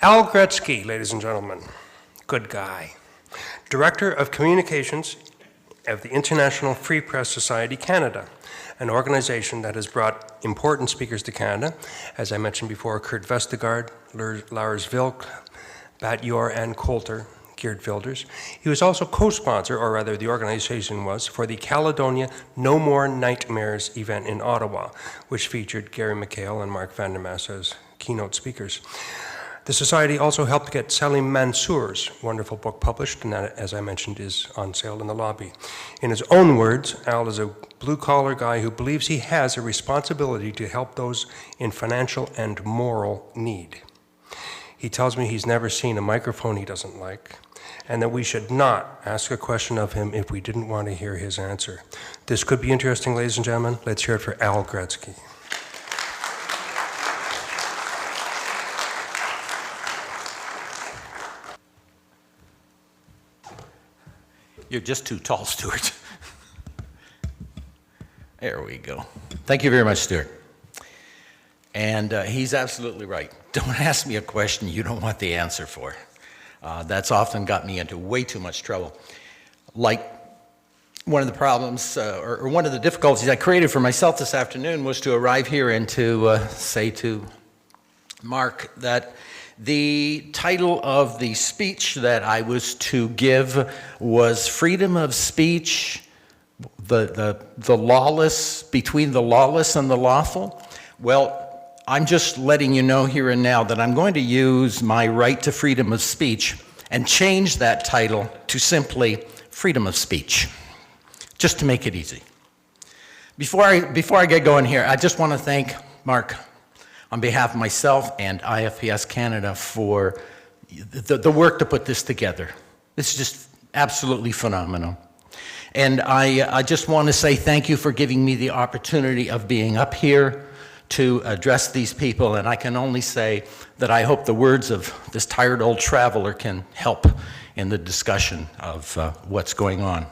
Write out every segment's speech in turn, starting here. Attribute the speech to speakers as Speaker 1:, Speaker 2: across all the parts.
Speaker 1: Al Gretzky, ladies and gentlemen, good guy. Director of Communications of the International Free Press Society Canada, an organization that has brought important speakers to Canada, as I mentioned before, Kurt Vestergaard, Lars Vilk, Bat Yor, and Coulter, Geert Wilders. He was also co-sponsor, or rather the organization was, for the Caledonia No More Nightmares event in Ottawa, which featured Gary McHale and Mark van der Maas as keynote speakers. The Society also helped get Salim Mansour's wonderful book published, and that, as I mentioned, is on sale in the lobby. In his own words, Al is a blue-collar guy who believes he has a responsibility to help those in financial and moral need. He tells me he's never seen a microphone he doesn't like, and that we should not ask a question of him if we didn't want to hear his answer. This could be interesting, ladies and gentlemen. Let's hear it for Al Gretzky.
Speaker 2: You're just too tall, Stuart. There we go. Thank you very much, Stuart. And he's absolutely right. Don't ask me a question you don't want the answer for. That's often got me into way too much trouble. Like, one of the problems, or one of the difficulties I created for myself this afternoon was to arrive here and to say to Mark that the title of the speech that I was to give was Freedom of Speech, the lawless, between the lawless and the lawful. Well, I'm just letting you know here and now that I'm going to use my right to freedom of speech and change that title to simply freedom of speech, just to make it easy. Before I get going here, I just want to thank Mark on behalf of myself and IFPS Canada for the work to put this together. It's just absolutely phenomenal. And I just want to say thank you for giving me the opportunity of being up here to address these people, and I can only say that I hope the words of this tired old traveler can help in the discussion of what's going on.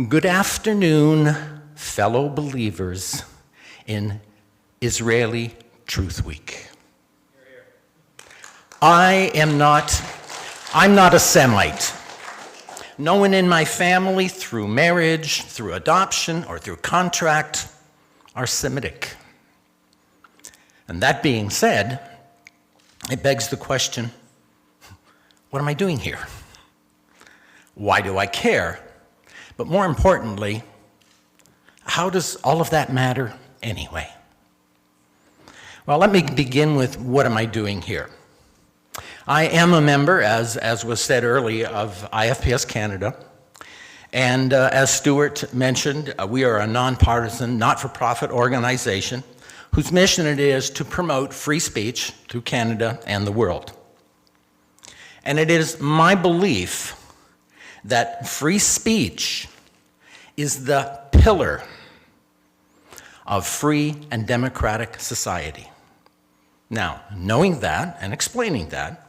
Speaker 2: Good afternoon, fellow believers in Israeli Truth Week. I'm not a Semite. No one in my family, through marriage, through adoption, or through contract, are Semitic. And that being said, it begs the question, what am I doing here? Why do I care? But more importantly, how does all of that matter anyway? Well, let me begin with what am I doing here? I am a member, as was said earlier, of IFPS Canada. And as Stuart mentioned, we are a nonpartisan, not-for-profit organization whose mission it is to promote free speech through Canada and the world. And it is my belief that free speech is the pillar of free and democratic society. Now, knowing that and explaining that,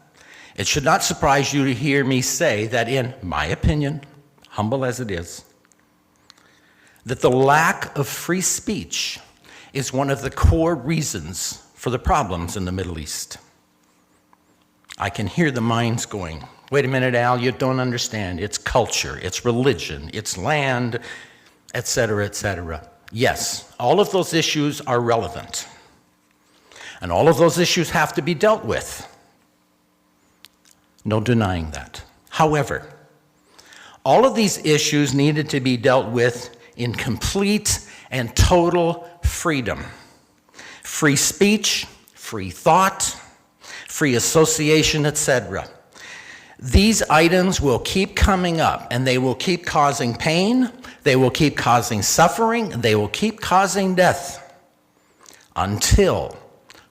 Speaker 2: it should not surprise you to hear me say that in my opinion, humble as it is, that the lack of free speech is one of the core reasons for the problems in the Middle East. I can hear the minds going, wait a minute, Al, you don't understand. It's culture, it's religion, it's land, etc., etc. Yes, all of those issues are relevant. And all of those issues have to be dealt with. No denying that. However, all of these issues needed to be dealt with in complete and total freedom. Free speech, free thought, free association, etc. These items will keep coming up, and they will keep causing pain, they will keep causing suffering, they will keep causing death until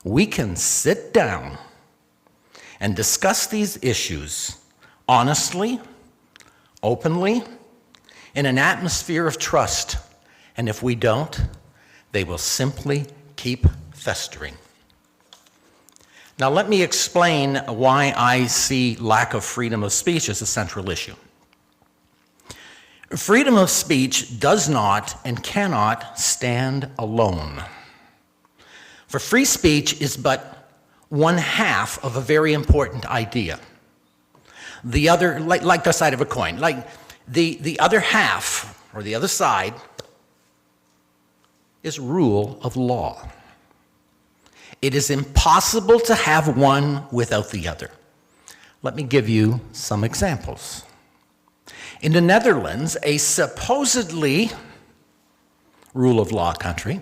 Speaker 2: we can sit down and discuss these issues honestly, openly, in an atmosphere of trust. And if we don't, they will simply keep festering. Now let me explain why I see lack of freedom of speech as a central issue. Freedom of speech does not and cannot stand alone. For free speech is but one half of a very important idea. The other, like the side of a coin, like the other half, or the other side, is rule of law. It is impossible to have one without the other. Let me give you some examples. In the Netherlands, a supposedly rule of law country,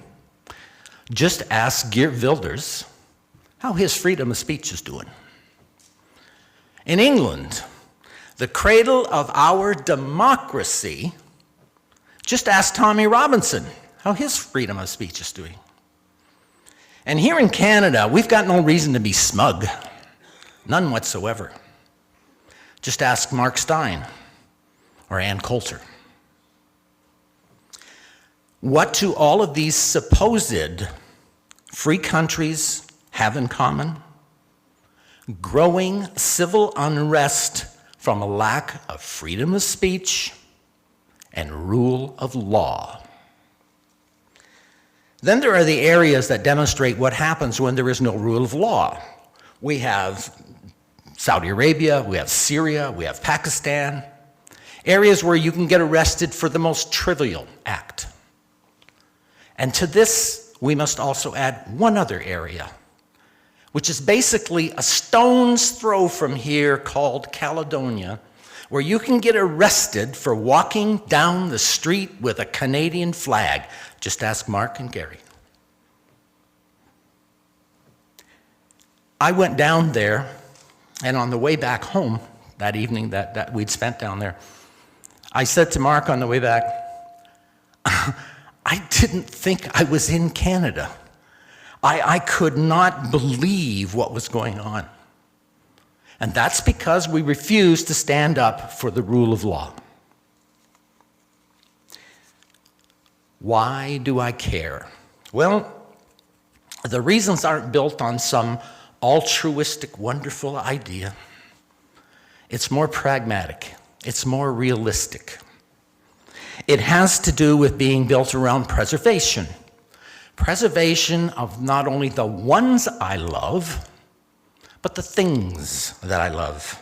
Speaker 2: just ask Geert Wilders how his freedom of speech is doing. In England, the cradle of our democracy, just ask Tommy Robinson how his freedom of speech is doing. And here in Canada, we've got no reason to be smug, none whatsoever. Just ask Mark Steyn or Ann Coulter. What do all of these supposed free countries have in common? Growing civil unrest from a lack of freedom of speech and rule of law. Then there are the areas that demonstrate what happens when there is no rule of law. We have Saudi Arabia, we have Syria, we have Pakistan, areas where you can get arrested for the most trivial act. And to this, we must also add one other area, which is basically a stone's throw from here called Caledonia, where you can get arrested for walking down the street with a Canadian flag. Just ask Mark and Gary. I went down there, and on the way back home, that evening that we'd spent down there, I said to Mark on the way back, I didn't think I was in Canada. I could not believe what was going on. And that's because we refused to stand up for the rule of law. Why do I care? Well, the reasons aren't built on some altruistic, wonderful idea. It's more pragmatic. It's more realistic. It has to do with being built around preservation. Preservation of not only the ones I love, but the things that I love.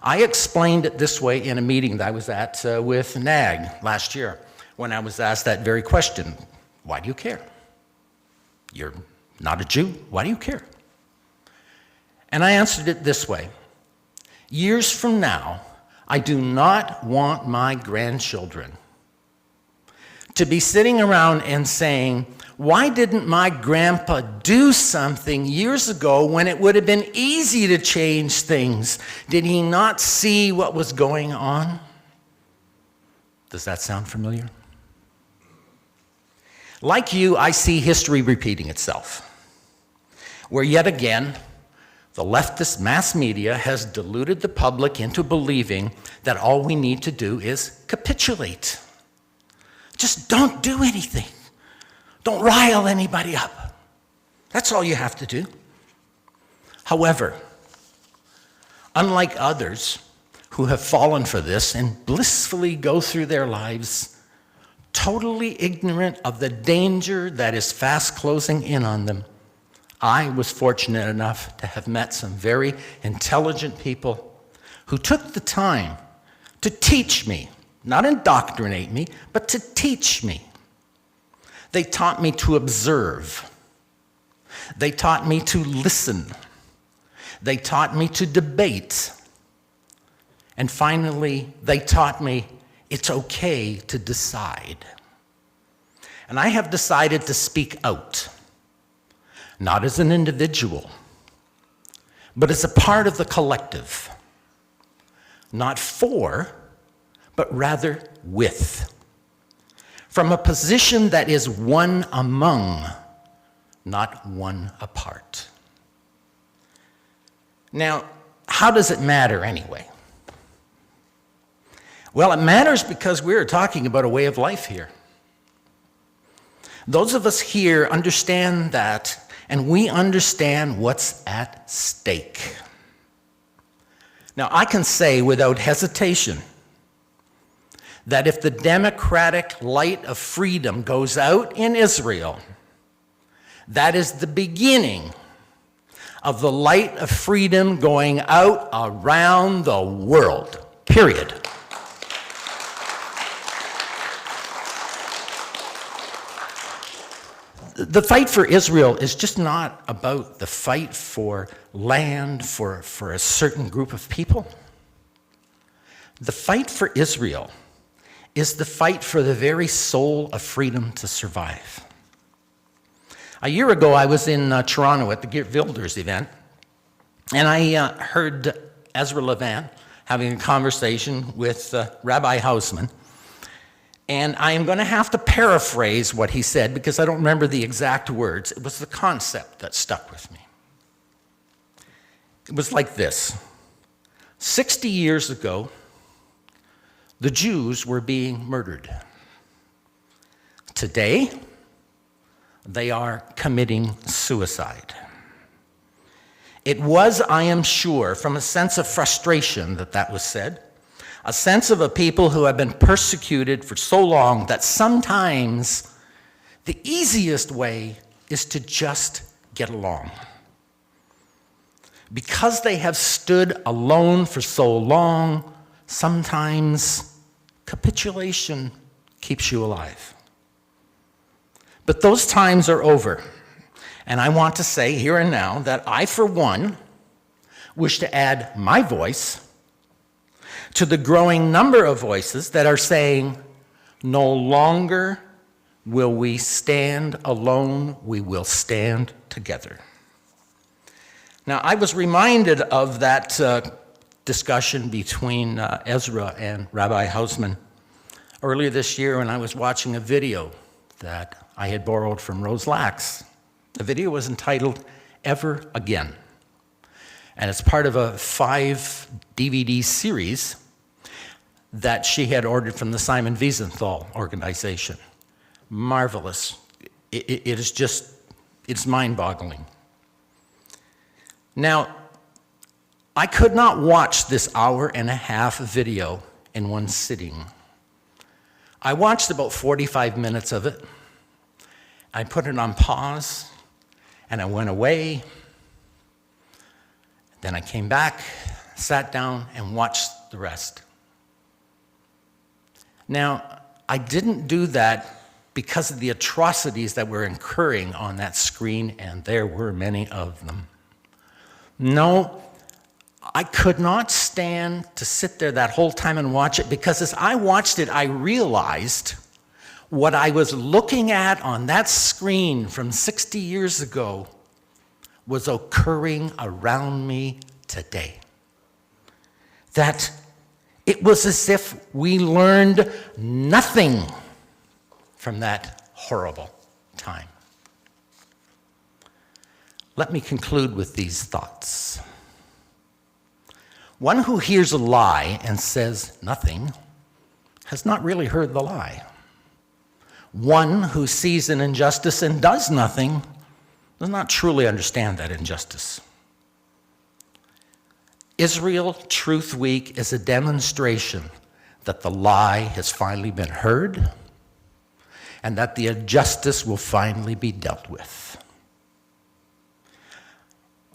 Speaker 2: I explained it this way in a meeting that I was at with NAG last year when I was asked that very question. Why do you care? You're not a Jew. Why do you care? And I answered it this way. Years from now, I do not want my grandchildren to be sitting around and saying, why didn't my grandpa do something years ago when it would have been easy to change things? Did he not see what was going on? Does that sound familiar? Like you, I see history repeating itself, where yet again, the leftist mass media has deluded the public into believing that all we need to do is capitulate. Just don't do anything. Don't rile anybody up. That's all you have to do. However, unlike others who have fallen for this and blissfully go through their lives totally ignorant of the danger that is fast closing in on them, I was fortunate enough to have met some very intelligent people who took the time to teach me, not indoctrinate me, but to teach me. They taught me to observe. They taught me to listen. They taught me to debate. And finally, they taught me it's okay to decide. And I have decided to speak out. Not as an individual, but as a part of the collective. Not for, but rather with. From a position that is one among, not one apart. Now, how does it matter anyway? Well, it matters because we're talking about a way of life here. Those of us here understand that, and we understand what's at stake. Now, I can say without hesitation that if the democratic light of freedom goes out in Israel, that is the beginning of the light of freedom going out around the world, period. The fight for Israel is just not about the fight for land for a certain group of people. The fight for Israel is the fight for the very soul of freedom to survive. A year ago, I was in Toronto at the Geert Wilders event, and I heard Ezra Levin having a conversation with Rabbi Hausman. And I am going to have to paraphrase what he said because I don't remember the exact words. It was the concept that stuck with me. It was like this. 60 years ago, the Jews were being murdered. Today, they are committing suicide. It was, I am sure, from a sense of frustration that was said. A sense of a people who have been persecuted for so long that sometimes the easiest way is to just get along. Because they have stood alone for so long, sometimes capitulation keeps you alive. But those times are over. And I want to say here and now that I, for one, wish to add my voice to the growing number of voices that are saying, no longer will we stand alone, we will stand together. Now, I was reminded of that discussion between Ezra and Rabbi Hausman earlier this year when I was watching a video that I had borrowed from Rose Lax. The video was entitled, Ever Again. And it's part of a 5 DVD series that she had ordered from the Simon Wiesenthal organization. Marvelous. It is just, it's mind-boggling. Now, I could not watch this hour-and-a-half video in one sitting. I watched about 45 minutes of it. I put it on pause, and I went away. Then I came back, sat down, and watched the rest. Now, I didn't do that because of the atrocities that were occurring on that screen, and there were many of them. No, I could not stand to sit there that whole time and watch it, because as I watched it, I realized what I was looking at on that screen from 60 years ago was occurring around me today. That it was as if we learned nothing from that horrible time. Let me conclude with these thoughts. One who hears a lie and says nothing has not really heard the lie. One who sees an injustice and does nothing does not truly understand that injustice. Israel Truth Week is a demonstration that the lie has finally been heard and that the injustice will finally be dealt with.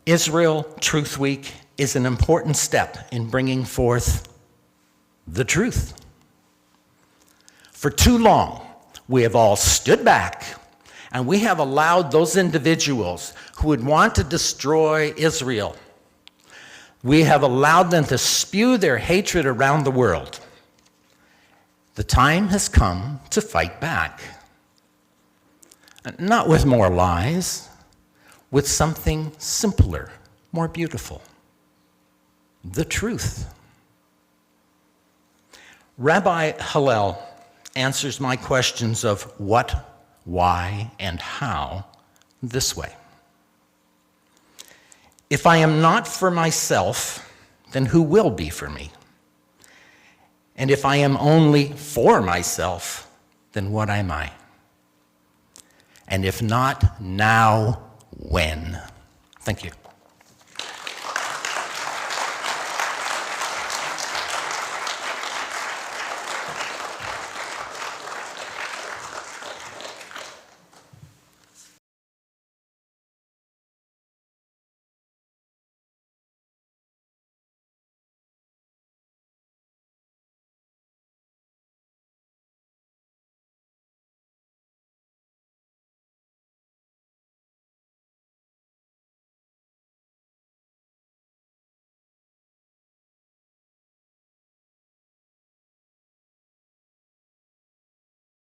Speaker 2: Israel Truth Week is an important step in bringing forth the truth. For too long, we have all stood back and we have allowed those individuals who would want to destroy Israel, we have allowed them to spew their hatred around the world. The time has come to fight back. Not with more lies, with something simpler, more beautiful. The truth. Rabbi Hillel answers my questions of what, why, and how this way. If I am not for myself, then who will be for me? And if I am only for myself, then what am I? And if not now, when? Thank you.